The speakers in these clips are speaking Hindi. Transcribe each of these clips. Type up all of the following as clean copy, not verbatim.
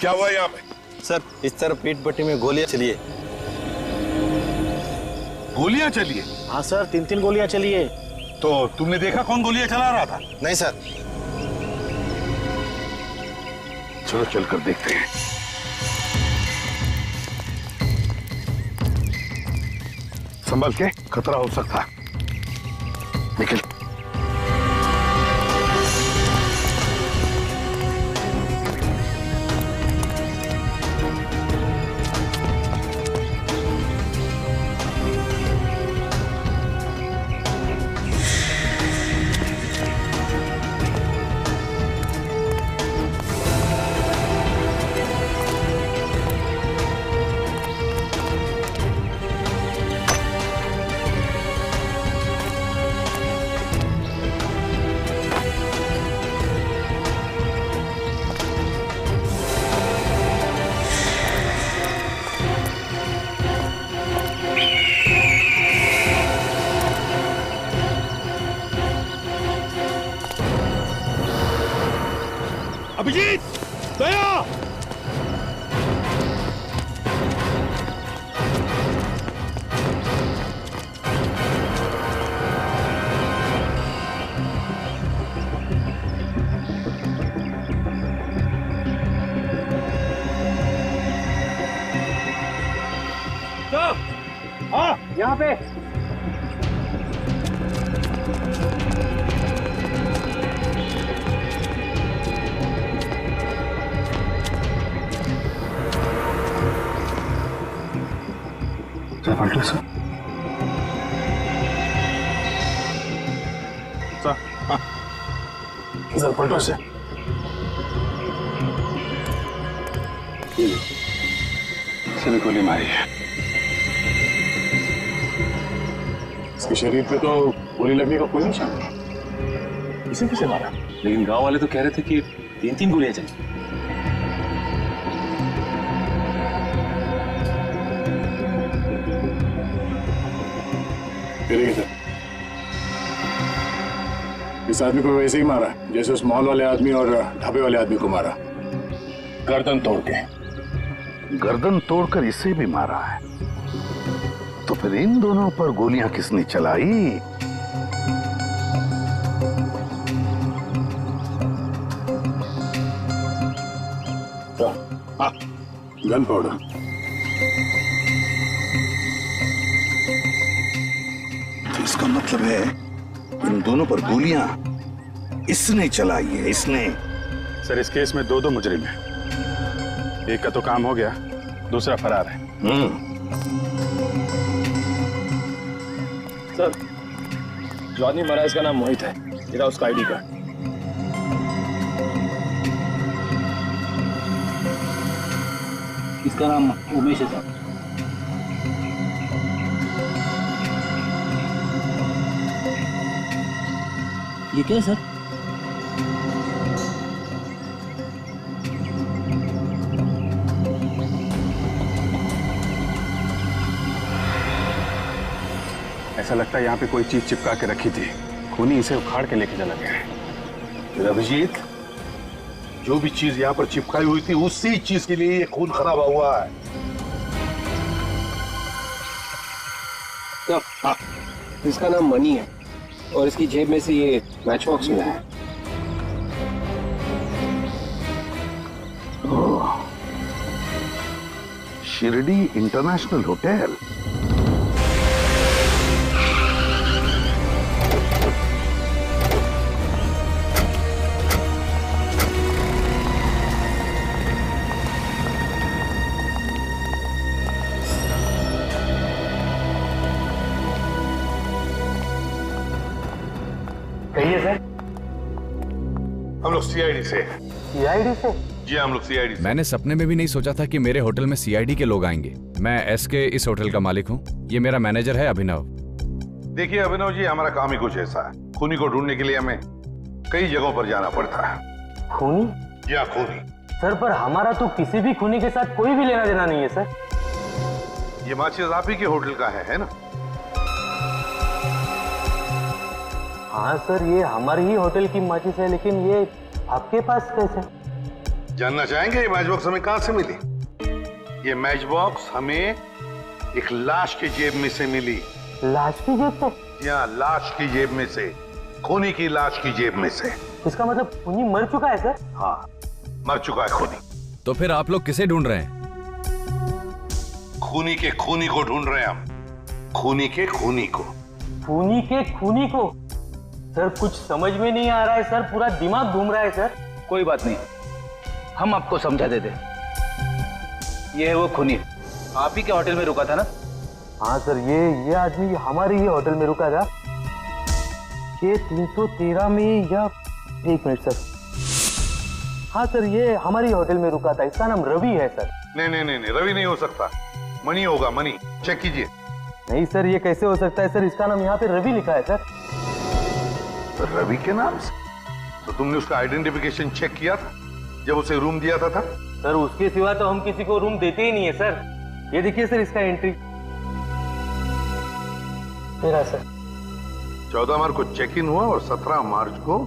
क्या हुआ यहाँ पे? सर इस तरफ पीठ पट्टी में गोलियां चली है। गोलियां चली है? हाँ सर, 3-3 गोलियां चली है। तो तुमने देखा कौन गोलियां चला रहा था? नहीं सर। चलो चलकर देखते हैं। संभल के, खतरा हो सकता। निकल। अभिजीत, दया! हाँ, यहाँ पे। पलटो सर। सर पलटो से। इसने गोली मारी है। इसके शरीर पे तो गोली लगने का कोई निशान नहीं। इसे किसे मारा? लेकिन गांव वाले तो कह रहे थे कि 3-3 गोलियां चली। इस आदमी को वैसे ही मारा जैसे उस मॉल वाले आदमी और ढाबे वाले आदमी को मारा, गर्दन तोड़ के। गर्दन तोड़कर इसे भी मारा है, तो फिर इन दोनों पर गोलियां किसने चलाई? Gun powder. तो इसका मतलब है इन दोनों पर गोलियां इसने चलाई है, इसने। सर इस केस में 2 मुजरिम हैं। एक का तो काम हो गया, दूसरा फरार है। सर जो आदमी मरा इसका नाम मोहित है, मेरा उसका आईडी कार्ड। इसका नाम उमेश है सर। ये क्या है सर? ऐसा लगता है यहाँ पे कोई चीज चिपका के रखी थी, खूनी इसे उखाड़ के लेके चला गया है। फिर अभिजीत, जो भी चीज यहाँ पर चिपकाई हुई थी उसी चीज के लिए ये खून खराब हुआ है। हाँ, इसका नाम मनी है और इसकी जेब में से ये मैच बॉक्स मिला है। Shirdi international hotel. कहिए सर। हम लोग सीआईडी से। सीआईडी से? जी हम लोग सीआईडी से। मैंने सपने में भी नहीं सोचा था कि मेरे होटल में सीआईडी के लोग आएंगे। मैं एसके इस होटल का मालिक हूँ। ये मेरा मैनेजर है अभिनव। देखिए अभिनव जी, हमारा काम ही कुछ ऐसा है। खूनी को ढूंढने के लिए हमें कई जगहों पर जाना पड़ता है। खूनी? या खूनी। सर पर हमारा तो किसी भी खूनी के साथ कोई भी लेना देना नहीं है सर। ये माचिस आप ही के होटल का है ना? हाँ सर, ये हमारे ही होटल की माचिस है, लेकिन ये आपके पास कैसे? जानना चाहेंगे ये मैच बॉक्स हमें कहां से मिली? ये मैच बॉक्स हमें एक लाश की जेब में से मिली। लाश की जेब से? या लाश की जेब में से, खूनी की लाश की जेब में से। इसका मतलब खूनी मर चुका है सर? हाँ, मर चुका है खूनी। तो फिर आप लोग किसे ढूंढ रहे हैं? खूनी के खूनी को ढूंढ रहे हैं हम। खूनी के खूनी को। खूनी के खूनी को? सर कुछ समझ में नहीं आ रहा है सर, पूरा दिमाग घूम रहा है सर। कोई बात नहीं, हम आपको समझा देते। ये है वो खूनी, आप ही के होटल में रुका था ना? हाँ सर, ये आदमी हमारे ही होटल में रुका था। ये 313 में, या 1 मिनट सर। हाँ सर, ये हमारी होटल में रुका था। इसका नाम रवि है सर। नहीं, रवि नहीं हो सकता, मणि होगा, मणि। चेक कीजिए। नहीं सर, ये कैसे हो सकता है सर? इसका नाम यहाँ पे रवि लिखा है सर। रवि के नाम से? तो तुमने उसका आइडेंटिफिकेशन चेक किया था जब उसे रूम दिया था? सर उसके सिवा तो हम किसी को रूम देते ही नहीं है सर। ये देखिए सर, इसका एंट्री मेरा सर। 14 मार्च को चेक इन हुआ और 17 मार्च को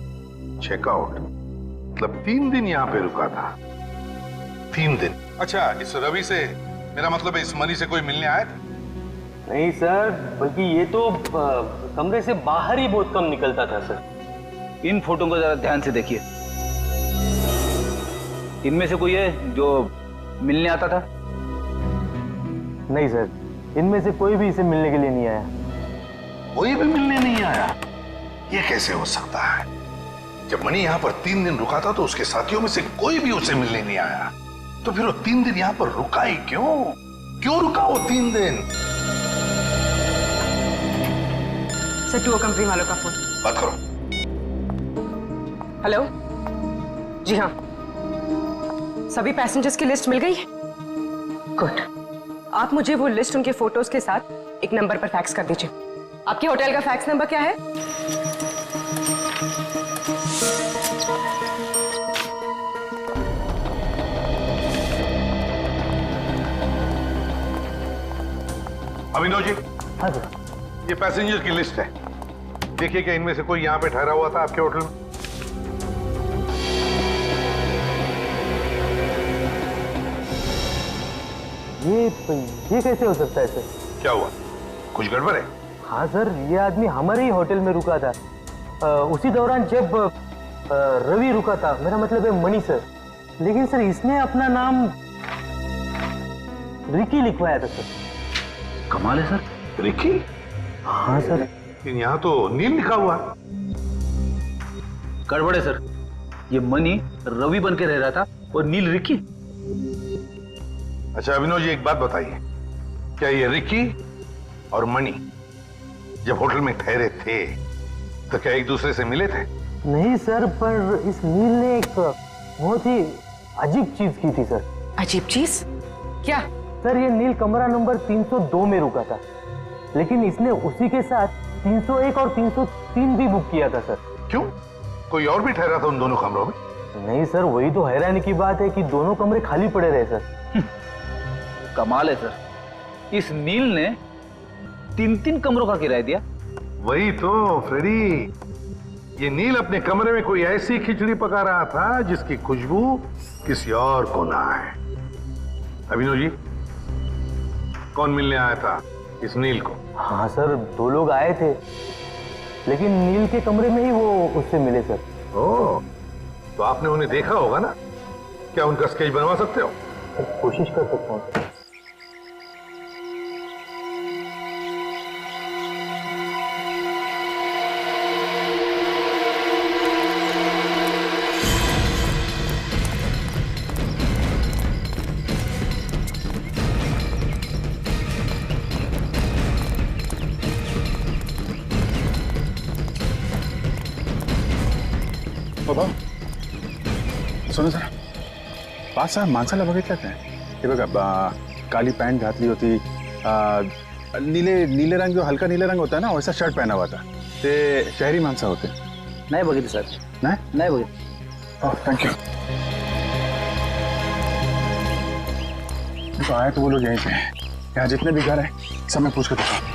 चेकआउट। मतलब 3 दिन यहाँ पे रुका था। 3 दिन। अच्छा, इस रवि से, मेरा मतलब इस मनी से कोई मिलने आया था? नहीं सर, बल्कि ये तो कमरे से बाहर ही बहुत कम निकलता था सर। इन फोटो को जरा ध्यान से देखिए। इनमें से कोई है जो मिलने आता था? नहीं सर, इनमें से कोई भी इसे मिलने के लिए नहीं आया। कोई भी मिलने नहीं आया? ये कैसे हो सकता है? जब मणि यहाँ पर 3 दिन रुका था तो उसके साथियों में से कोई भी उसे मिलने नहीं आया। तो फिर वो 3 दिन यहाँ पर रुका ही क्यों रुका वो 3 दिन? सर, टूर कंपनी वालों का फोन। बात करो। हेलो जी हाँ, सभी पैसेंजर्स की लिस्ट मिल गई? गुड। आप मुझे वो लिस्ट उनके फोटोज के साथ एक नंबर पर फैक्स कर दीजिए। आपके होटल का फैक्स नंबर क्या है? अभिनव जी, हाँ सर। ये पैसेंजर की लिस्ट है। देखिए कि इनमें से कोई यहाँ पे ठहरा हुआ था आपके होटल में? ये कैसे हो सकता है सर? क्या हुआ, कुछ गड़बड़ है? हाँ सर, ये आदमी हमारे ही होटल में रुका था। उसी दौरान जब रवि रुका था, मेरा मतलब है मणि सर। लेकिन सर इसने अपना नाम रिकी लिखवाया था सर। कमाल है सर। रिकी? हाँ सर। लेकिन यहाँ तो नील लिखा हुआ है। गड़बड़ है सर, ये मनी रवि बन के रह रहा था और नील रिकी। अच्छा अभिनव जी, एक बात बताइए, क्या ये रिकी और मणि जब होटल में ठहरे थे तो क्या एक दूसरे से मिले थे? नहीं सर, पर इस नील ने एक बहुत ही अजीब चीज की थी सर। अजीब चीज? क्या? सर ये नील कमरा नंबर 302 में रुका था, लेकिन इसने उसी के साथ 301 और 303 भी बुक किया था सर। क्यों, कोई और भी ठहरा था उन दोनों कमरों में? नहीं सर, वही तो हैरानी की बात है कि दोनों कमरे खाली पड़े रहे सर। कमाल है सर, इस नील ने 3 कमरों का किराया दिया। वही तो फ्रेडी, ये नील अपने कमरे में कोई ऐसी खिचड़ी पका रहा था जिसकी खुशबू किसी और को ना आए। अभिनव जी, कौन मिलने आया था इस नील को? हाँ सर, 2 लोग आए थे, लेकिन नील के कमरे में ही वो उससे मिले सर। ओह, तो आपने उन्हें देखा होगा ना? क्या उनका स्केच बनवा सकते हो? कोशिश कर सकता हूँ। बाबा सोनू सर, पाच माणसाला बघितलं काय? हे बघा, काली पैंट घातली होती, नीले रंग, जो हल्का नीले रंग होता है ना, वैसा शर्ट पहना हुआ था। ते शहरी माणसं होते। नहीं बघितलं सर। नहीं बघितलं। Oh thank you. तो आए तो वो लोग यहीं पे। यहाँ जितने भी घर हैं सब मैं पूछ कर देखा।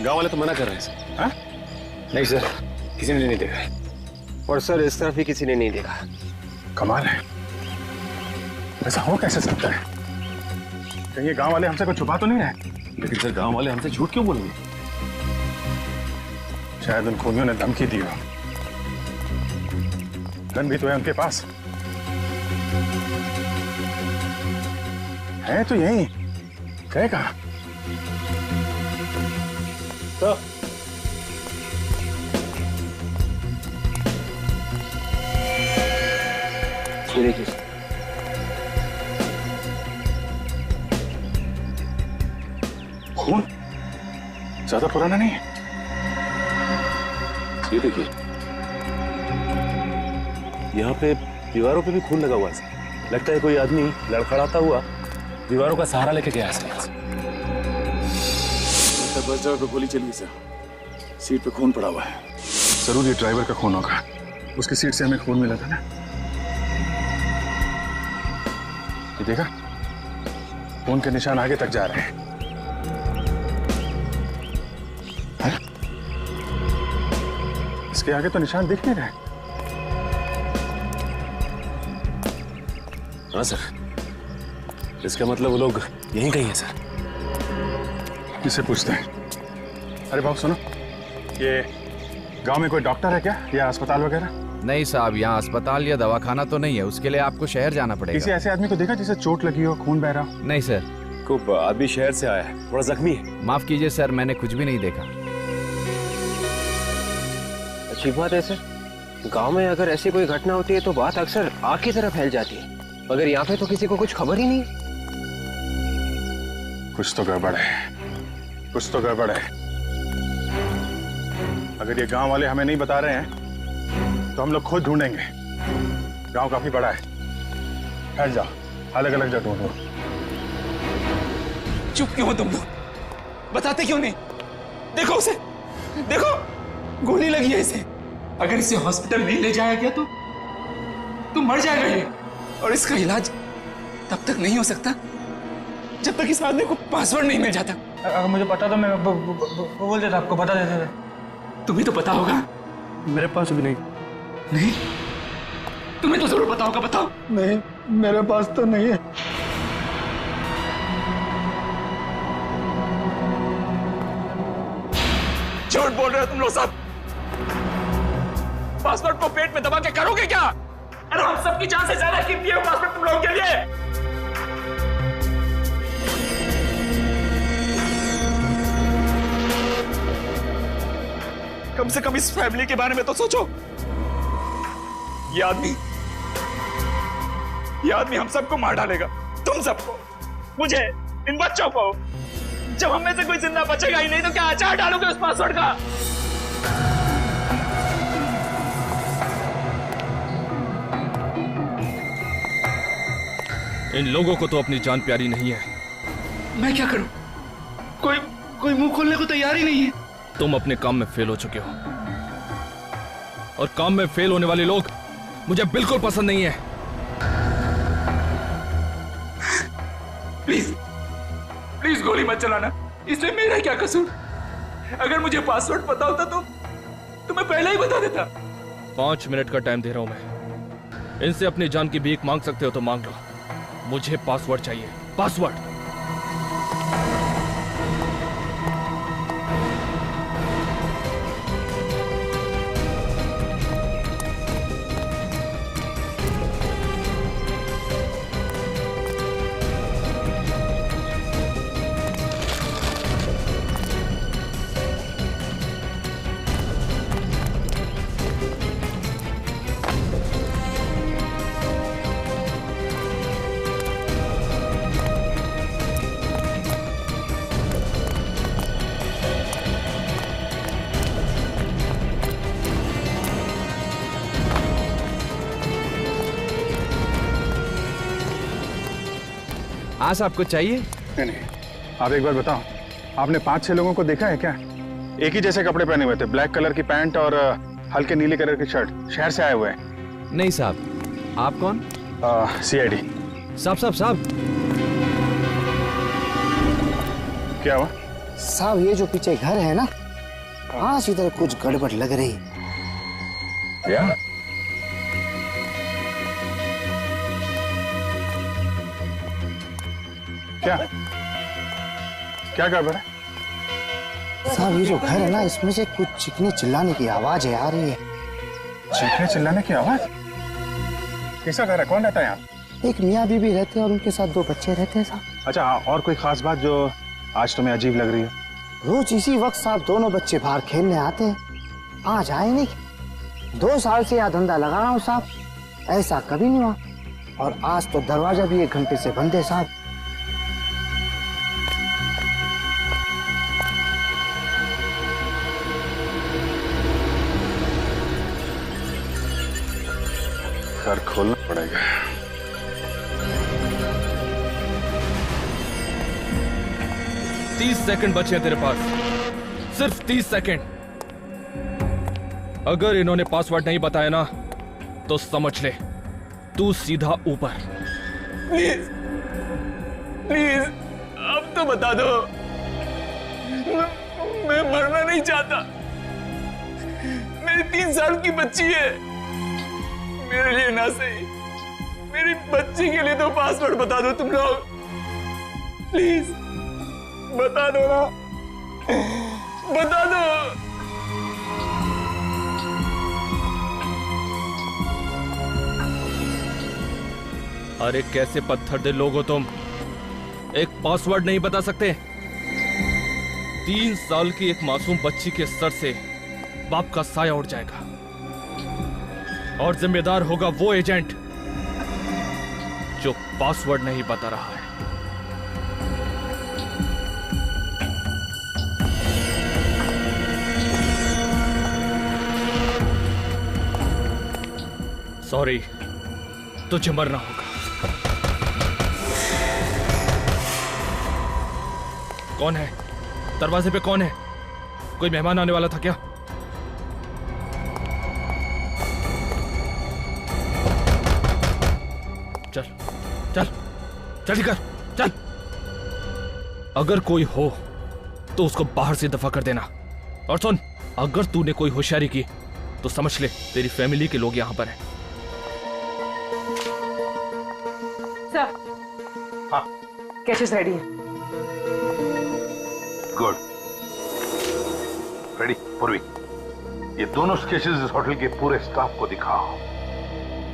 गांव वाले तो मना कर रहे हैं सर। हाँ? नहीं सर, किसी ने नहीं देखा। और सर इस तरफ भी किसी ने नहीं देखा। कमाल है, ऐसा हो कैसे सकता है? कहीं ये गांव वाले हमसे कुछ छुपा तो नहीं रहे? लेकिन सर गांव वाले हमसे झूठ क्यों बोलेंगे? शायद उन खूनियों ने धमकी दी हो। गन भी तो है उनके पास। है तो यही, गए कहाँ? तो ये देखिए सर। खून ज्यादा पुराना नहीं है। ये देखिए, यहाँ पे दीवारों पे भी खून लगा हुआ है। लगता है कोई आदमी लड़खड़ाता हुआ दीवारों का सहारा लेके गया है। बस जगह पे गोली चली सर, सीट पे खून पड़ा हुआ है। जरूर ये ड्राइवर का खून होगा, उसकी सीट से हमें खून मिला था ना। ये देखा, खून के निशान आगे तक जा रहे हैं। इसके आगे तो निशान दिख नहीं रहे। हाँ सर, इसका मतलब वो लोग यहीं कहीं है सर। किसे पूछते हैं? अरे बाबू सुनो, ये गांव में कोई डॉक्टर है क्या, या अस्पताल वगैरह? नहीं साहब, यहाँ अस्पताल या दवाखाना तो नहीं है। उसके लिए आपको शहर जाना किसी पड़ेगा। ऐसे आदमी को देखा जिसे चोट लगी हो, खून बह रहा हो? नहीं सर। को आदमी शहर से आया है, थोड़ा जख्मी है। माफ कीजिए सर, मैंने कुछ भी नहीं देखा। अच्छी बात है सर, गांव में अगर ऐसी कोई घटना होती है तो बात अक्सर आग की तरह फैल जाती है, मगर यहाँ पे तो किसी को कुछ खबर ही नहीं। कुछ तो गड़बड़ है, कुछ तो गड़बड़ है। अगर ये गांव वाले हमें नहीं बता रहे हैं तो हम लोग खुद ढूंढेंगे। गांव काफी बड़ा है, फैल जाओ, अलग अलग जगह ढूंढो। चुप क्यों हो तुम लोग? बताते क्यों नहीं? देखो उसे, देखो गोली लगी है इसे। अगर इसे हॉस्पिटल नहीं ले जाया गया तो मर जाएगा ये। और इसका इलाज तब तक नहीं हो सकता जब तक इस आदमी को पासवर्ड नहीं मिल जाता। अगर मुझे पता तो मैं बोल देता, आपको बता देता। तुम्हें तो पता होगा। मेरे पास भी नहीं। नहीं, तुम्हें तो जरूर पता होगा। बताओ। नहीं, मेरे पास तो नहीं है। झूठ बोल रहे हो तुम लोग सब। पासवर्ड को पेट में दबा के करोगे क्या? अरे हम सबकी जान से ज्यादा कीमती है पासवर्ड तुम लोगों के लिए। कम से कम इस फैमिली के बारे में तो सोचो। ये आदमी हम सबको मार डालेगा। तुम सबको, मुझे, इन बच्चों को। जब हम में से कोई जिंदा बचेगा ही नहीं तो क्या अचार डालोगे उस पासवर्ड का? इन लोगों को तो अपनी जान प्यारी नहीं है। मैं क्या करूं? कोई मुंह खोलने को तैयार ही नहीं है। तुम अपने काम में फेल हो चुके हो, और काम में फेल होने वाले लोग मुझे बिल्कुल पसंद नहीं है। प्लीज गोली मत चलाना। इसमें मेरा क्या कसूर? अगर मुझे पासवर्ड पता होता तो मैं पहले ही बता देता। 5 मिनट का टाइम दे रहा हूं मैं। इनसे अपनी जान की भीख मांग सकते हो तो मांग लो। मुझे पासवर्ड चाहिए, पासवर्ड। हाँ साहब, कुछ चाहिए? नहीं, आप एक बार बताओ, आपने 5-6 लोगों को देखा है क्या? एक ही जैसे कपड़े पहने हुए थे, ब्लैक कलर की पैंट और हल्के नीले कलर की शर्ट, शहर से आए हुए हैं। नहीं साहब। आप कौन? CID। साहब। क्या हुआ? साहब ये जो पीछे घर है ना, आज इधर कुछ गड़बड़ लग रही। या? क्या क्या गड़बड़ है? साहब ये जो घर है ना, इसमें से कुछ चीखने चिल्लाने की आवाज आ रही है। चीखने चिल्लाने की आवाज? कैसा घर है? कौन रहता है यहाँ? एक मियाँ बीबी रहते हैं और उनके साथ 2 बच्चे रहते हैं साहब। अच्छा, और कोई खास बात जो आज तुम्हें अजीब लग रही है? रोज इसी वक्त साहब दोनों बच्चे बाहर खेलने आते हैं, आज आए नहीं। 2 साल से यह धंधा लगा रहा हूँ साहब, ऐसा कभी नहीं हुआ। और आज तो दरवाजा भी 1 घंटे से बंद है साहब। घर खोलना पड़ेगा। तीस सेकंड बचे हैं तेरे पास, सिर्फ 30 सेकंड। अगर इन्होंने पासवर्ड नहीं बताया ना तो समझ ले तू सीधा ऊपर। प्लीज प्लीज अब तो बता दो, मैं मरना नहीं चाहता। मेरी 3 साल की बच्ची है, मेरे लिए ना सही, मेरी बच्ची के लिए तो पासवर्ड बता दो तुम लोग, प्लीज बता दो ना, बता दो। अरे कैसे पत्थर दे लोग हो तुम, एक पासवर्ड नहीं बता सकते? 3 साल की एक मासूम बच्ची के सर से बाप का साया उड़ जाएगा और जिम्मेदार होगा वो एजेंट जो पासवर्ड नहीं बता रहा है। सॉरी, तुझे मरना होगा। कौन है दरवाजे पे? कौन है? कोई मेहमान आने वाला था क्या? चल चल जल्दी कर, चल। अगर कोई हो तो उसको बाहर से दफा कर देना। और सुन, अगर तूने कोई होशियारी की तो समझ ले तेरी फैमिली के लोग यहां पर हैं। सर, हाँ, कैचेस रेडी हैं। गुड। रेडी पूर्वी, ये दोनों स्केचेस इस होटल के पूरे स्टाफ को दिखाओ।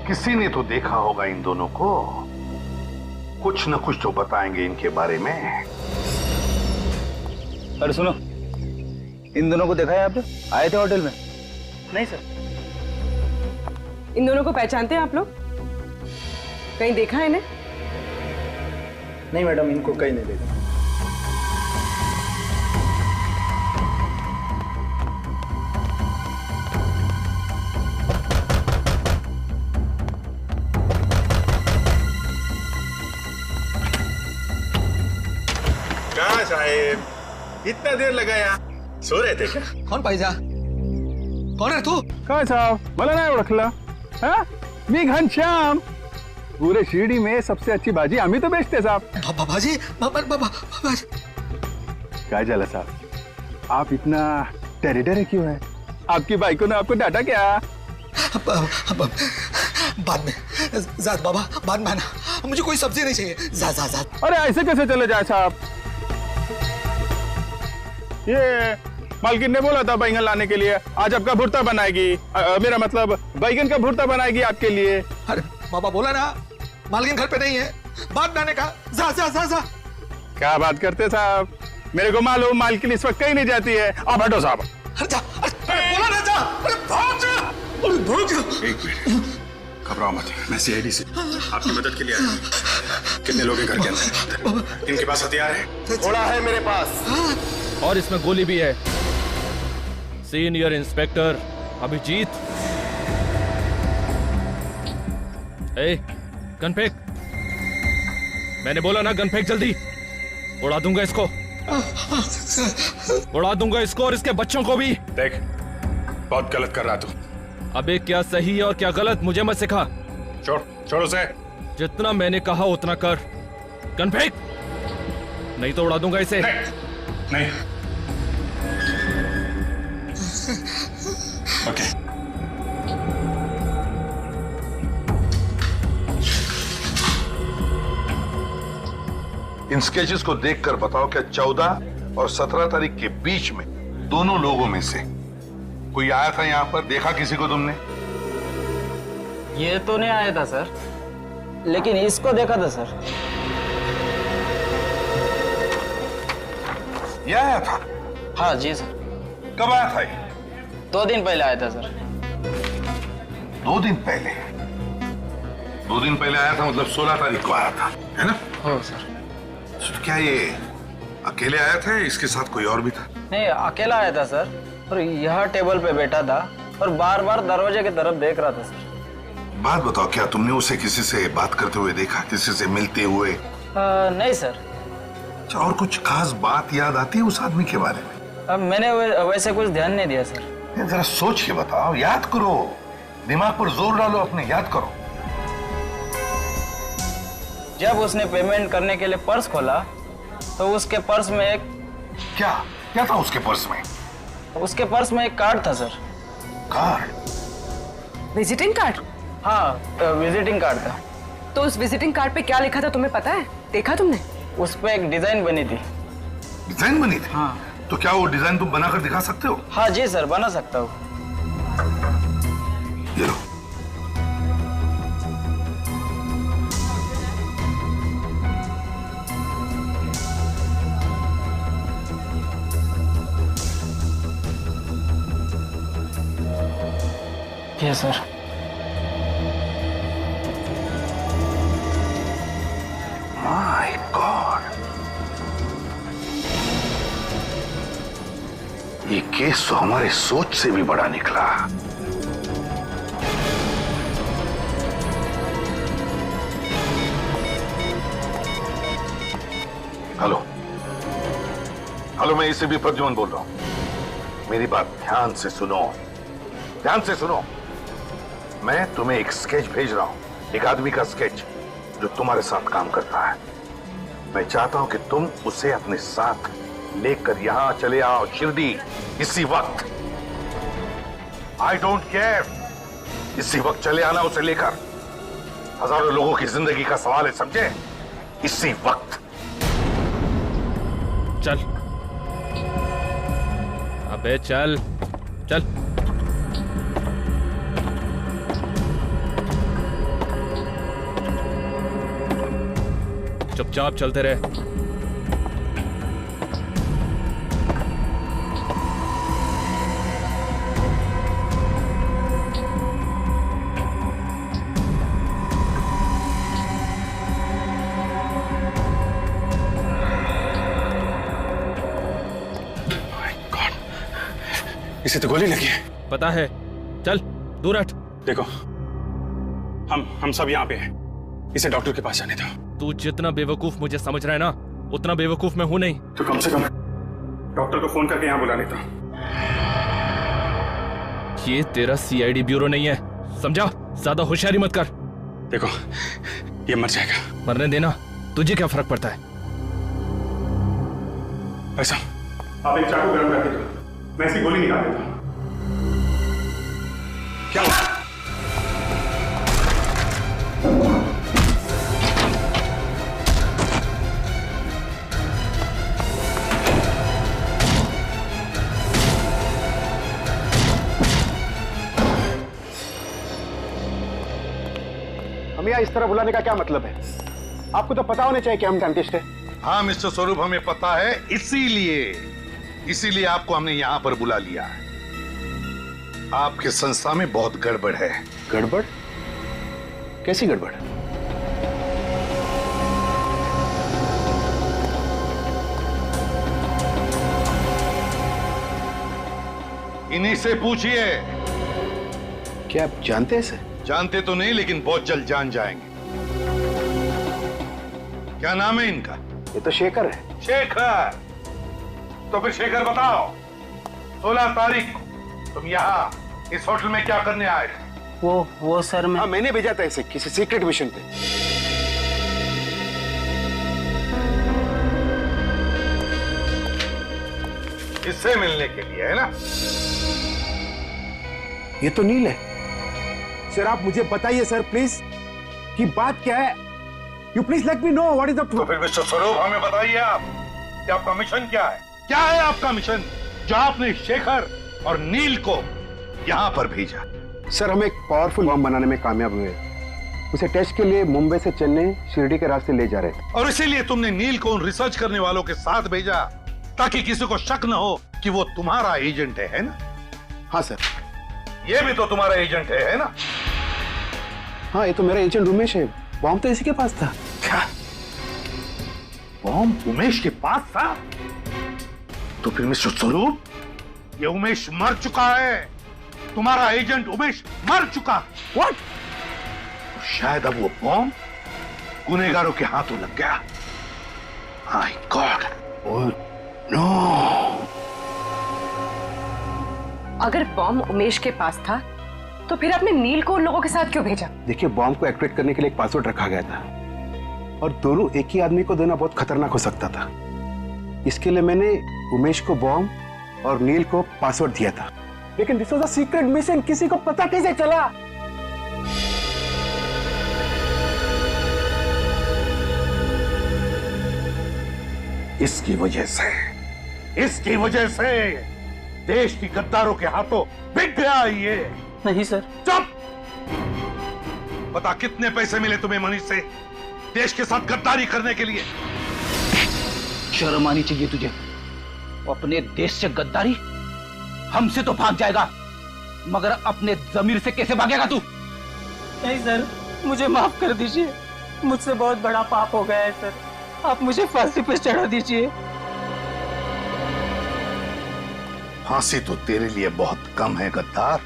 किसी ने तो देखा होगा इन दोनों को, कुछ न कुछ तो बताएंगे इनके बारे में। अरे सुनो, इन दोनों को देखा है आपने? आए थे होटल में? नहीं सर। इन दोनों को पहचानते हैं आप लोग? कहीं देखा है इन्हें? नहीं मैडम, इनको कहीं नहीं देखा। कहाँ साहेब, इतना देर लगाया? सो रहे थे क्या? कौन पाहिजा? कौन है तू? काय साहब, मला नाही ओळखलं? हाँ? मी घनश्याम। पूरे शिरडी में सबसे अच्छी भाजी आम्ही तो बेचते साहब। भाजी? भाजी? काय झालं साहब, आप इतना टेरिडर क्यों है? आपकी बाइको ने आपको डांटा क्या? बाद में जात बाबा, बाद में आना, मुझे कोई सब्जी नहीं चाहिए। जा। अरे ऐसे कैसे चले जाए साहब? ये मालकिन ने बोला था बैंगन लाने के लिए, आज आपका भुर्ता बनाएगी। मेरा मतलब बैंगन का भुर्ता बनाएगी आपके लिए। अरे बाबा बोला ना, मालकिन घर पे नहीं है, बात लाने का। जा। क्या बात करते साहब, मेरे को मालूम मालकिन इस वक्त कहीं नहीं जाती है। आप हटो साहब। अरे जा, अरे बोला ना जा, अरे भाग जा। एक मिनट, घबराओ मत, मैं सीआईडी से आपकी मदद के लिए आया हूं। कितने लोग हैं घर के अंदर? इनके पास हथियार है? थोड़ा है मेरे पास, और इसमें गोली भी है। सीनियर इंस्पेक्टर अभिजीत, गन फेंक। मैंने बोला ना गन फेंक जल्दी, उड़ा दूंगा इसको, उड़ा दूंगा इसको और इसके बच्चों को भी। देख, बहुत गलत कर रहा तू। अबे क्या सही है और क्या गलत मुझे मत सिखा। छोड़ उसे। जितना मैंने कहा उतना कर। गन फेंक, नहीं तो उड़ा दूंगा इसे। नहीं ओके। इन स्केचेस को देखकर बताओ क्या 14 और 17 तारीख के बीच में दोनों लोगों में से कोई आया था यहाँ पर? देखा किसी को तुमने? ये तो नहीं आया था सर, लेकिन इसको देखा था सर। ये आया था? हाँ जी सर। कब आया था ये? 2 दिन पहले आया था सर। 2 दिन पहले? 2 दिन पहले आया था मतलब 16 तारीख को आया था, है ना? हाँ सर। तो क्या ये अकेले आया था या इसके साथ कोई और भी था? नहीं, अकेला आया था सर, और यहाँ टेबल पे बैठा था और बार बार दरवाजे की तरफ देख रहा था सर। बात बताओ, क्या तुमने उसे किसी से बात करते हुए देखा, किसी से मिलते हुए? नहीं सर। अच्छा, और कुछ खास बात याद आती है उस आदमी के बारे में? मैंने वैसे कुछ ध्यान नहीं दिया सर। जरा सोच के बताओ, याद करो, दिमाग पर जोर डालो अपने, याद करो। जब उसने पेमेंट करने के लिए पर्स खोला तो उसके पर्स में एक क्या था उसके पर्स में? उसके पर्स में एक कार्ड था सर। कार्ड? Visiting card? हाँ, विजिटिंग कार्ड था। तो उस विजिटिंग कार्ड पे क्या लिखा था तुम्हें पता है? देखा तुमने? उस पे एक डिजाइन बनी थी। डिजाइन बनी थी? हाँ। तो क्या वो डिजाइन तुम बनाकर दिखा सकते हो? हाँ जी सर, बना सकता हूँ। ये लो। Yes sir. माय गॉड, ये केस तो हमारे सोच से भी बड़ा निकला। हेलो हेलो, मैं इसे भी प्रद्युम्न बोल रहा हूं। मेरी बात ध्यान से सुनो, ध्यान से सुनो। मैं तुम्हें एक स्केच भेज रहा हूं, एक आदमी का स्केच जो तुम्हारे साथ काम करता है। मैं चाहता हूं कि तुम उसे अपने साथ लेकर यहां चले आओ, शिरडी, इसी वक्त। आई डोंट केयर, इसी वक्त चले आना उसे लेकर। हजारों लोगों की जिंदगी का सवाल है, समझे? इसी वक्त चल। अबे चल चल। चुपचाप चलते रहे। इसे तो गोली लगी है। पता है, चल दूर हट। देखो, हम सब यहाँ पे हैं। इसे डॉक्टर के पास जाने दो। तू जितना बेवकूफ मुझे समझ रहा है ना, उतना बेवकूफ मैं हूं नहीं। तो कम से कम डॉक्टर को फोन करके यहाँ बुला लेता। ये तेरा सीआईडी ब्यूरो नहीं है, समझा? ज्यादा होशियारी मत कर। देखो, ये मर जाएगा। मरने देना, तुझे क्या फर्क पड़ता है? ऐसा, आप एक चाकू गर्म रख दो, मैं इसकी गोली निकाल देता हूं। क्या हुआ? हमें यहाँ इस तरह बुलाने का क्या मतलब है? आपको तो पता होना चाहिए कि हम डेंटिस्ट हैं। हाँ मिस्टर स्वरूप, हमें पता है, इसीलिए आपको हमने यहां पर बुला लिया है। आपके संस्था में बहुत गड़बड़ है। गड़बड़? कैसी गड़बड़? इन्हीं से पूछिए। क्या आप जानते हैं इसे? जानते तो नहीं, लेकिन बहुत जल्द जान जाएंगे। क्या नाम है इनका? ये तो शेखर है। शेखर? तो फिर शेखर बताओ, 16 तारीख को तुम यहाँ इस होटल में क्या करने आए थे? वो सर मैं... हाँ, मैंने भेजा था इसे किसी सीक्रेट मिशन पे। इससे मिलने के लिए, है ना? ये तो नील है। सर आप मुझे बताइए सर प्लीज कि बात क्या है। You please let me know what is the तो फिर मिस्टर स्वरूप हमें बताइए आप कि आपका मिशन क्या है? क्या है आपका मिशन जो आपने शेखर और नील को यहां पर भेजा? सर हम एक पावरफुल बम बनाने में कामयाब हुए। उसे टेस्ट के लिए मुंबई से चेन्नई शिरडी के रास्ते ले जा रहे थे। और इसीलिए तुमने नील को उन रिसर्च करने वालों के साथ भेजा ताकि किसी को शक न हो कि वो तुम्हारा एजेंट है ना? हाँ सर। ये भी तो तुम्हारा एजेंट है ना? हाँ ये तो मेरा एजेंट उमेश है। बॉम्ब तो इसी के पास था। क्या बॉम्ब उमेश के पास था? तो फिर मिस्टर स्वरूप ये उमेश मर चुका है। तुम्हारा एजेंट उमेश मर चुका। व्हाट? शायद अब वो बॉम्ब गुनहगारों के हाथों लग गया। My god. Oh no. अगर बॉम्ब उमेश के पास था तो फिर आपने नील को उन लोगों के साथ क्यों भेजा? देखिए बॉम्ब को एक्टिवेट करने के लिए एक पासवर्ड रखा गया था और दोनों एक ही आदमी को देना बहुत खतरनाक हो सकता था। इसके लिए मैंने उमेश को बॉम्ब और नील को पासवर्ड दिया था। लेकिन this was a secret mission. किसी को पता कैसे चला? इसकी वजह से देश की गद्दारों के हाथों बिक गया ये। नहीं सर। चुप। बता कितने पैसे मिले तुम्हें मनीष से देश के साथ गद्दारी करने के लिए? शर्म आनी चाहिए तुझे। अपने देश से गद्दारी? हमसे तो भाग जाएगा मगर अपने जमीर से कैसे भागेगा तू? नहीं सर मुझे माफ कर दीजिए। मुझसे बहुत बड़ा पाप हो गया है सर। आप मुझे फांसी पे चढ़ा दीजिए। फांसी तो तेरे लिए बहुत कम है गद्दार।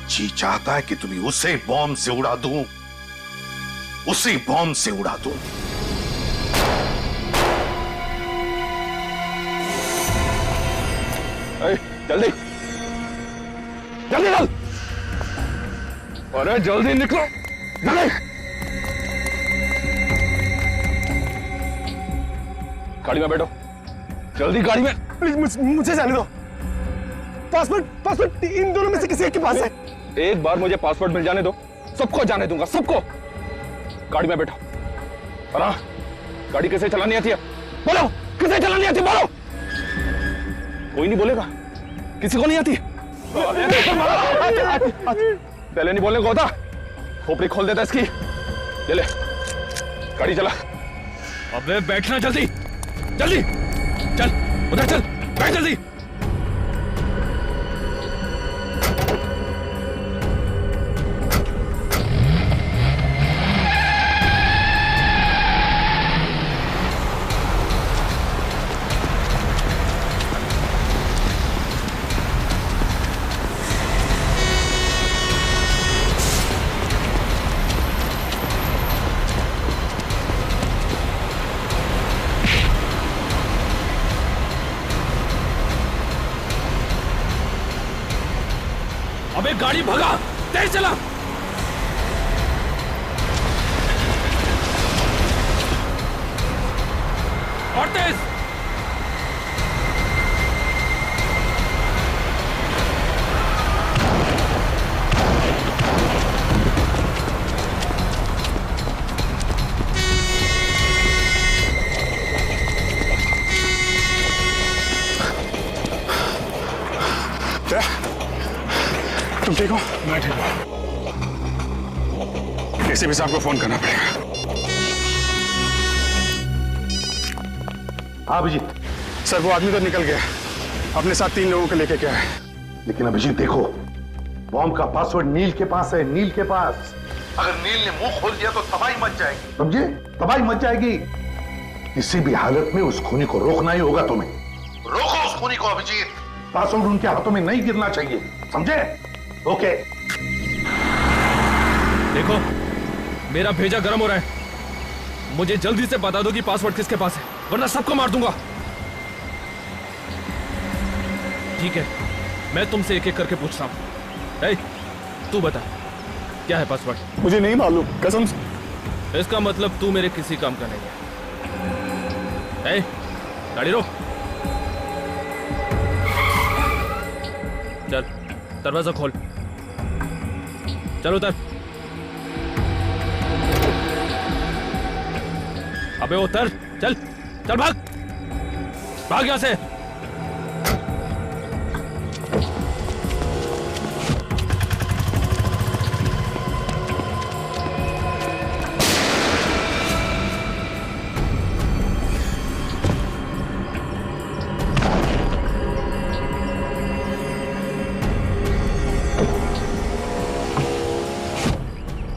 जी चाहता है कि तुम्हें उसे बॉम्ब से उड़ा दूं, उसी बॉम्ब से उड़ा दूं। जल्दी जल्दी चल। अरे जल्दी निकलो जल्दी। गाड़ी में बैठो जल्दी गाड़ी में। प्लीज मुझे जाने दो। पासवर्ड इन दोनों में से किसी एक के पास है। एक बार मुझे पासवर्ड मिल जाने दो सबको जाने दूंगा सबको। गाड़ी में बैठो। और हाँ, गाड़ी कैसे चलानी आती है बोलो? कैसे चलानी आती है बोलो? कोई नहीं बोलेगा? किसी को नहीं आती? पहले नहीं बोलने को होता? खोपड़ी खोल देता इसकी। ले गाड़ी चला। अबे बैठना जल्दी जल्दी। चल उधर चल बैठ जल्दी। अबे गाड़ी भगा तेज चला। और तेज। तुम ठीक हो? मैं ठीक हूँ। एसीपी साहब को फोन करना पड़ेगा। हाँ अभिजीत। सर वो आदमी तो निकल गया। अपने साथ 3 लोगों को लेके क्या है? लेकिन अभिजीत देखो बॉम्ब का पासवर्ड नील के पास है। नील के पास। अगर नील ने मुंह खोल दिया तो तबाही मच जाएगी। समझे? तबाही मच जाएगी। किसी भी हालत में उस खूनी को रोकना ही होगा तुम्हें। रोको उस खूनी को अभिजीत। पासवर्ड उनके हाथों में नहीं गिरना चाहिए। समझे? ओके। देखो मेरा भेजा गर्म हो रहा है। मुझे जल्दी से बता दो कि पासवर्ड किसके पास है वरना सबको मार दूंगा। ठीक है मैं तुमसे एक एक करके पूछता हूं। तू बता क्या है पासवर्ड? मुझे नहीं मालूम कसम से। इसका मतलब तू मेरे किसी काम का नहीं है। गाड़ी रोक। चल दरवाजा खोल। चल उतर। अबे उतर, चल चल, भाग भाग यहां से।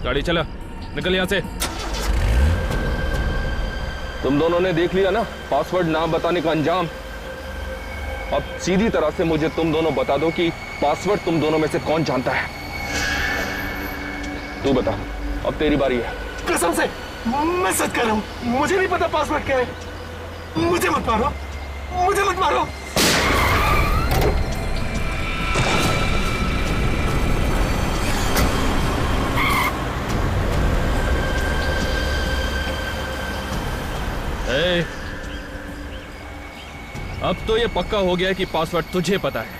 गाड़ी चला, निकल यहां से। तुम दोनों ने देख लिया ना पासवर्ड ना बताने का अंजाम। अब सीधी तरह से मुझे तुम दोनों बता दो कि पासवर्ड तुम दोनों में से कौन जानता है। तू बता, अब तेरी बारी है। कसम से मैं सच कह रहा हूं, मुझे नहीं पता पासवर्ड क्या है। मुझे मत मारो, मुझे मत मारो। अब तो ये पक्का हो गया है कि पासवर्ड तुझे पता है।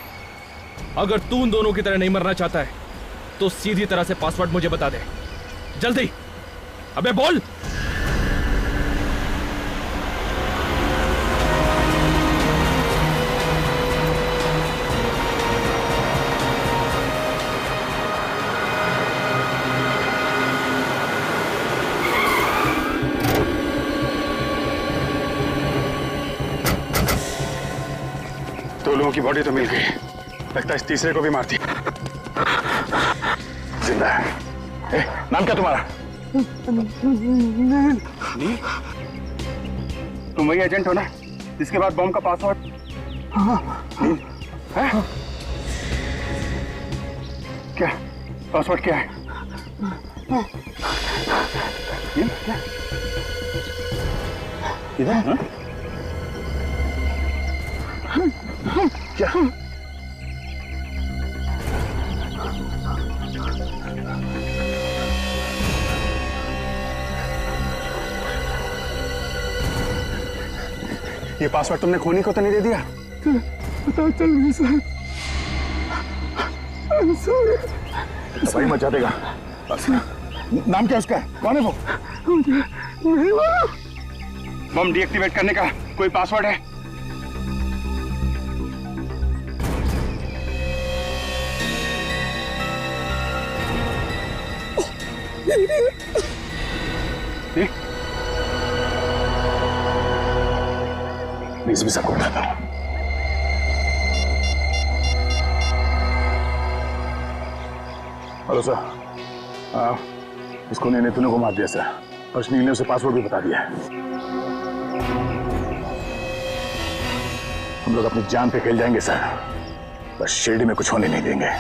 अगर तू उन दोनों की तरह नहीं मरना चाहता है तो सीधी तरह से पासवर्ड मुझे बता दे, जल्दी। अबे बोल। दो लोगों की बॉडी तो मिल गई, लगता है इस तीसरे को भी मार दिया। जिंदा है। नाम क्या तुम्हारा? नील। तुम वही एजेंट हो ना जिसके बाद बॉम्ब का पासवर्ड? नील है? क्या पासवर्ड क्या है? नील क्या? इधर? क्या? ये पासवर्ड तुमने खूनी को तो नहीं दे दिया? पता चल गया सर। तबाही मचा देगा। नाम क्या उसका? कौन है वो? नहीं मालूम। बम डीएक्टिवेट करने का कोई पासवर्ड है? प्लीज भी सबको बताता हूं। हेलो सर, इसको ने तूने को मार दिया सर, और नील ने उसे पासवर्ड भी बता दिया है। हम लोग अपनी जान पे खेल जाएंगे सर, बस शिरडी में कुछ होने नहीं देंगे।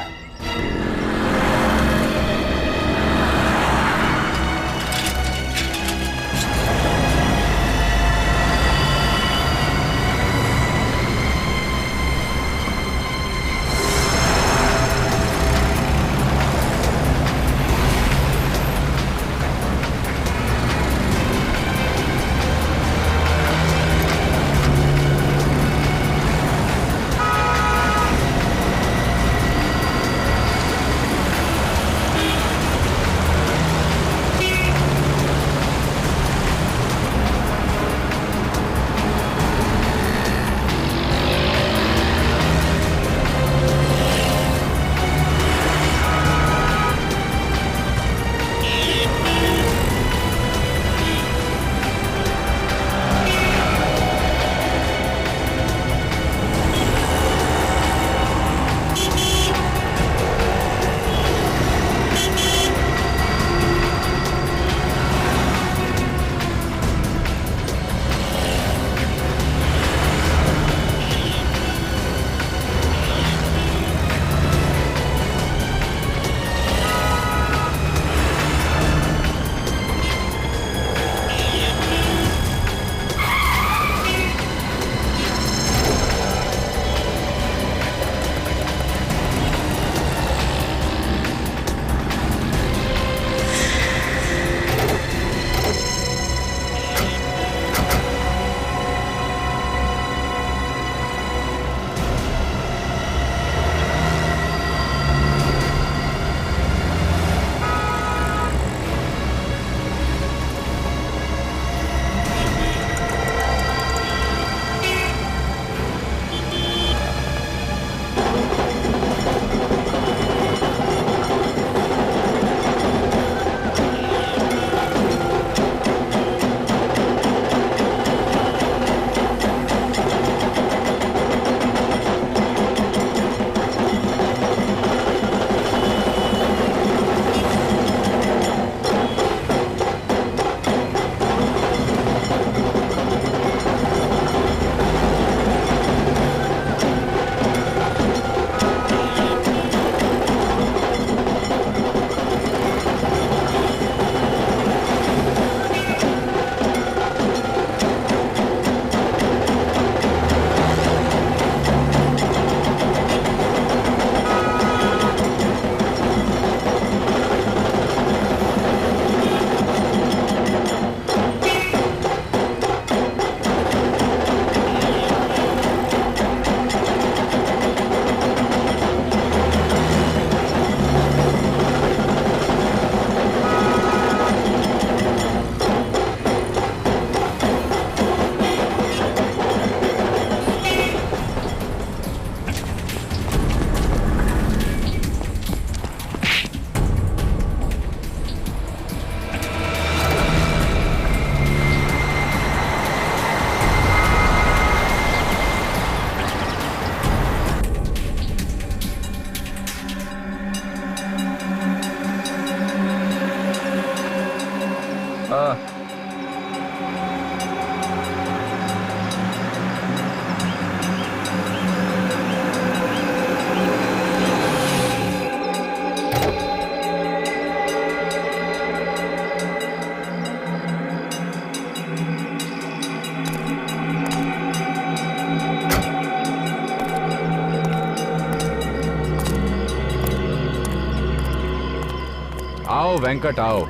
आओ वेंकट आओ।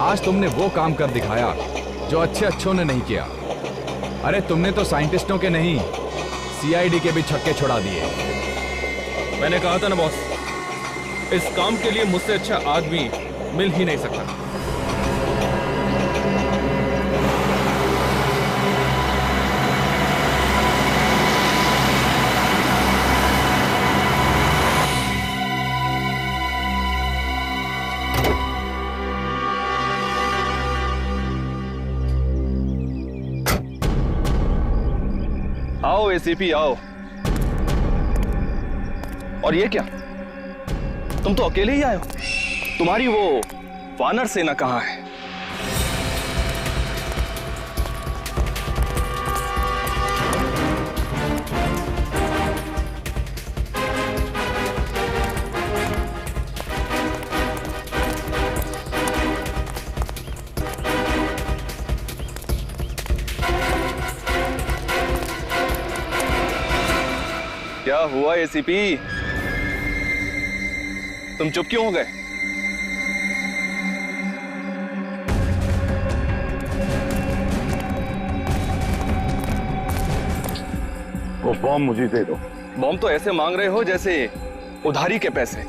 आज तुमने वो काम कर दिखाया जो अच्छों ने नहीं किया। अरे तुमने तो साइंटिस्टों के नहीं, सीआईडी के भी छक्के छुड़ा दिए। मैंने कहा था ना बॉस, इस काम के लिए मुझसे अच्छा आदमी मिल ही नहीं सकता। आओ एसीपी आओ। और ये क्या, तुम तो अकेले ही आए हो? तुम्हारी वो वानर सेना कहां है? क्या हुआ एसीपी, तुम चुप क्यों हो गए? वो बॉम्ब मुझे दे दो। बॉम्ब तो ऐसे मांग रहे हो जैसे उधारी के पैसे।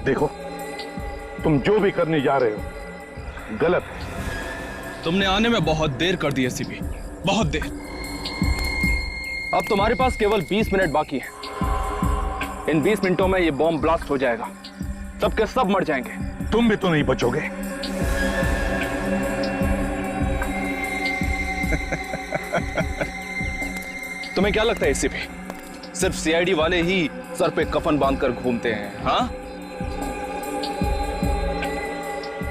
देखो, तुम जो भी करने जा रहे हो गलत है। तुमने आने में बहुत देर कर दी एसीपी, बहुत देर। अब तुम्हारे पास केवल 20 मिनट बाकी है। इन 20 मिनटों में ये बॉम्ब ब्लास्ट हो जाएगा, सबके सब मर जाएंगे। तुम भी तो नहीं बचोगे। तुम्हें क्या लगता है एसीपी, सिर्फ सीआईडी वाले ही सर पे कफन बांधकर घूमते हैं? हाँ,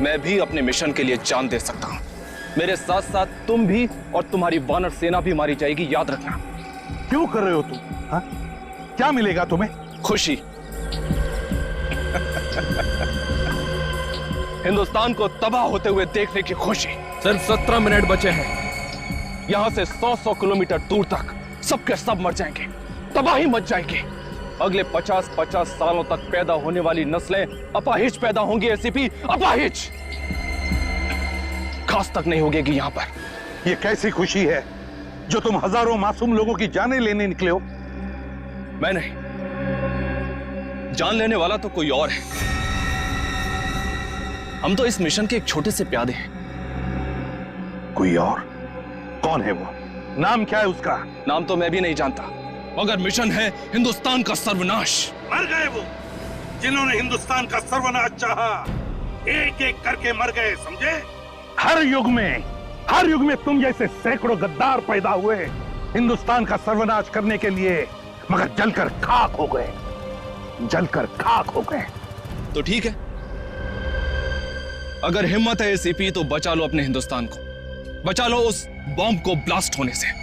मैं भी अपने मिशन के लिए जान दे सकता हूं। मेरे साथ साथ तुम भी और तुम्हारी वानर सेना भी मारी जाएगी, याद रखना। क्यों कर रहे हो तुम? हाँ? क्या मिलेगा तुम्हें? खुशी। हिंदुस्तान को तबाह होते हुए देखने की खुशी। सिर्फ 17 मिनट बचे हैं। यहां से 100 किलोमीटर दूर तक सबके सब मर जाएंगे, तबाही मच जाएगी। अगले 50 सालों तक पैदा होने वाली नस्लें अपाहिज पैदा होंगी एसीपी, अपाहिज। घास तक नहीं उगेगी यहां पर। ये कैसी खुशी है जो तुम हजारों मासूम लोगों की जानें लेने निकले हो? मैं नहीं, जान लेने वाला तो कोई और है। हम तो इस मिशन के एक छोटे से प्यादे हैं। कोई और? कौन है वो? नाम क्या है उसका? नाम तो मैं भी नहीं जानता, मगर मिशन है हिंदुस्तान का सर्वनाश। मर गए वो जिन्होंने हिंदुस्तान का सर्वनाश चाहा, एक एक करके मर गए, समझे? हर युग में तुम जैसे सैकड़ों गद्दार पैदा हुए हिंदुस्तान का सर्वनाश करने के लिए, मगर जलकर खाक हो गए, जलकर खाक हो गए। तो ठीक है, अगर हिम्मत है एसीपी तो बचा लो अपने हिंदुस्तान को, बचा लो उस बॉम्ब को ब्लास्ट होने से।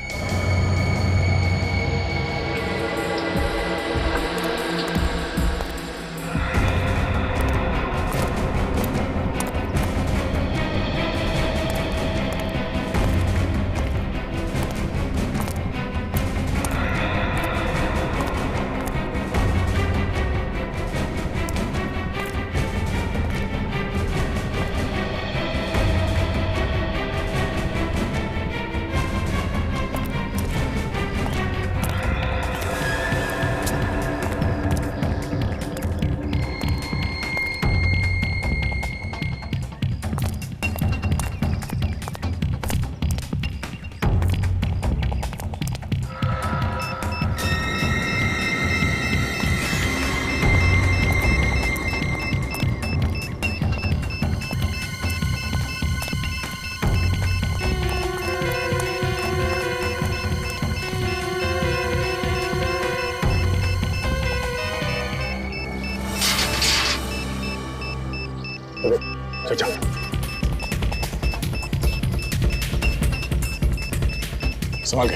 चल संभाल के।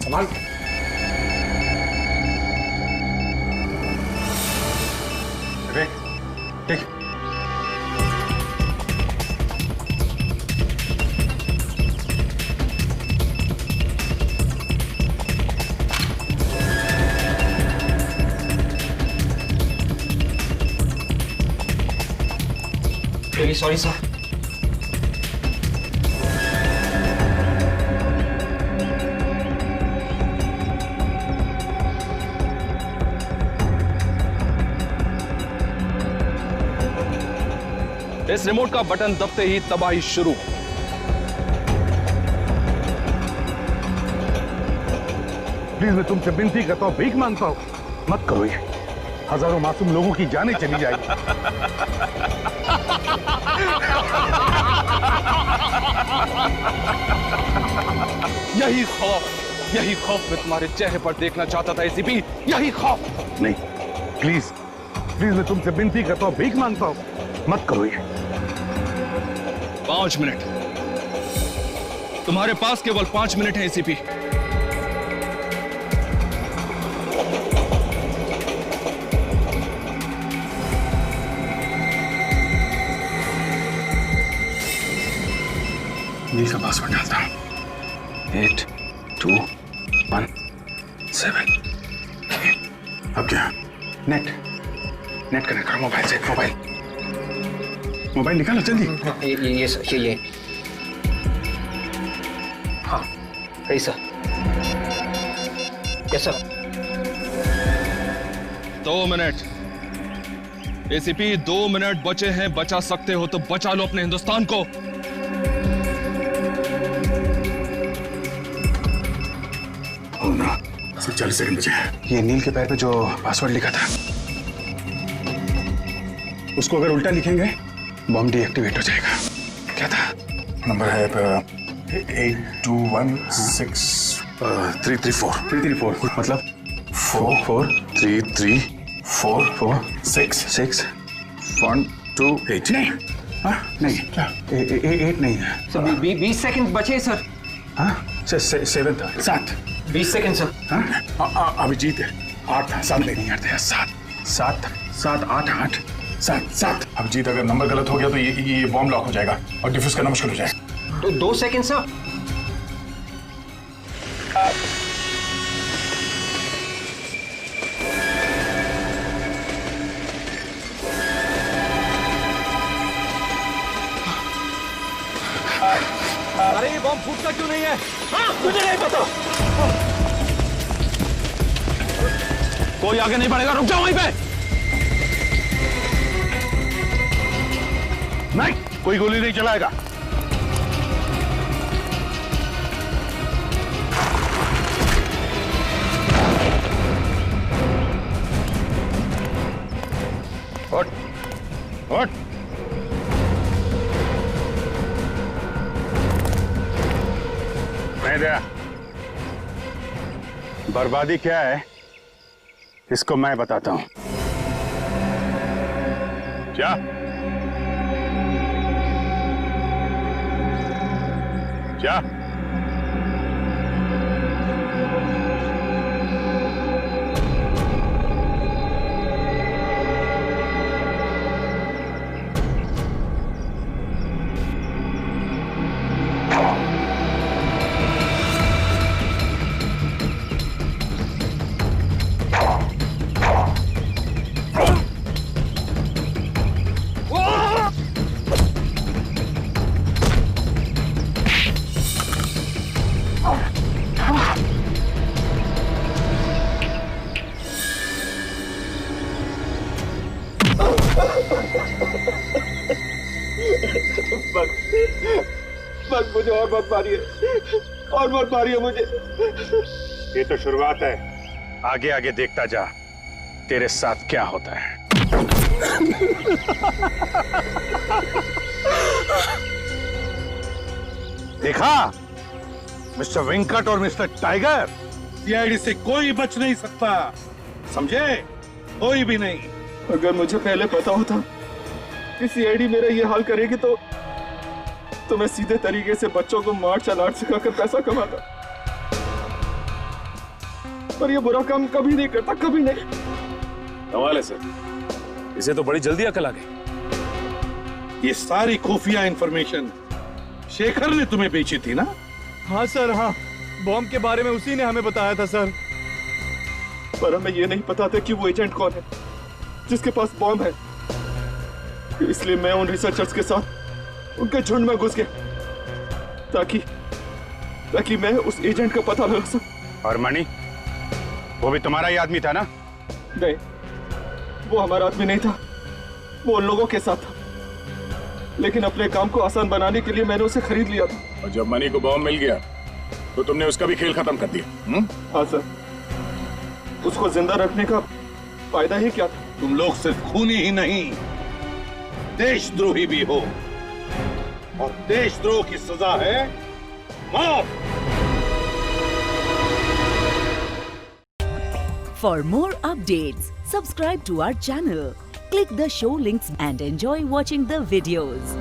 संभाल। ठीक। Really sorry sir. इस रिमोट का बटन दबते ही तबाही शुरू। प्लीज मैं तुमसे विनती करता हूँ, भीख मांगता हूँ, मत करो ये। हजारों मासूम लोगों की जानें चली जाएगी। यही खौफ मैं तुम्हारे चेहरे पर देखना चाहता था एसीपी, यही खौफ। नहीं, प्लीज प्लीज मैं तुमसे विनती करता हूँ, भीख मांगता हूँ, मत करो ये। 5 मिनट, तुम्हारे पास केवल 5 मिनट है एसीपी। नील का पासवर्ड डालता हूँ। 8 2 1 7। अब क्या? नेट कनेक्ट करो मोबाइल से। मोबाइल निकालो जल्दी। ये हाँ सही sir. Yes sir. 2 minute ACP, 2 minute बचे हैं। बचा सकते हो तो बचा लो अपने हिंदुस्तान को। सिर्फ 40 सेकंड बचे हैं। ये नील के पैर पे जो पासवर्ड लिखा था, उसको अगर उल्टा लिखेंगे बॉम्ब डीएक्टिवेट हो जाएगा। क्या था? नंबर है 8216 मतलब 44334466128। नहीं नहीं, 8 नहीं है सर। 20 सेकंड बचे सर। हाँ 7 था। 7 20 सेकंड सर। हाँ अभिजीत 8 था। 7 नहीं यार, 7 8 7। अभिजीत अगर नंबर गलत हो गया तो ये बॉम्ब लॉक हो जाएगा और डिफ्यूज करना मुश्किल हो जाएगा। तो 2 सेकंड सर। अरे ये बॉम्ब फूटता क्यों नहीं है? मुझे नहीं पता। कोई आगे नहीं बढ़ेगा, रुक जाओ वहीं पे। नहीं, कोई गोली नहीं चलाएगा। उठ। मैं दिया। बर्बादी क्या है इसको मैं बताता हूं। क्या? क्या? बस मुझे और मत मारिए मुझे। ये तो शुरुआत है, आगे आगे देखता जा तेरे साथ क्या होता है। देखा मिस्टर वेंकट और मिस्टर टाइगर, सीआईडी से कोई बच नहीं सकता, समझे? कोई भी नहीं। अगर मुझे पहले पता होता कि सीआईडी मेरा ये हाल करेगी तो मैं सीधे तरीके से बच्चों को मार्शल आर्ट सिखाकर पैसा कमाता। पर ये बुरा काम कभी नहीं करता, कभी नहीं। कमाल है सर, इसे तो बड़ी जल्दी अकल आ गई। ये सारी खुफिया इंफॉर्मेशन शेखर ने तुम्हें बेची थी ना? हाँ सर, हाँ। बॉम्ब के बारे में उसी ने हमें बताया था सर। पर हमें ये नहीं पता था कि वो एजेंट कौन है जिसके पास बॉम्ब है। इसलिए मैं उन रिसर्चर्स के साथ उनके झुंड में घुस गया ताकि मैं उस एजेंट का पता लगा सकूं। और मणि, वो भी तुम्हारा ही आदमी था ना? नहीं, वो हमारा आदमी नहीं था, वो उन लोगों के साथ था। लेकिन अपने काम को आसान बनाने के लिए मैंने उसे खरीद लिया था। और जब मणि को बॉम्ब मिल गया तो तुमने उसका भी खेल खत्म कर दिया। हाँ सर, उसको जिंदा रखने का फायदा ही क्या था? तुम लोग सिर्फ खूनी ही नहीं, देशद्रोही भी हो, और देशद्रोह की सजा है मौत। For more updates, subscribe to our channel, click the show links and enjoy watching the videos.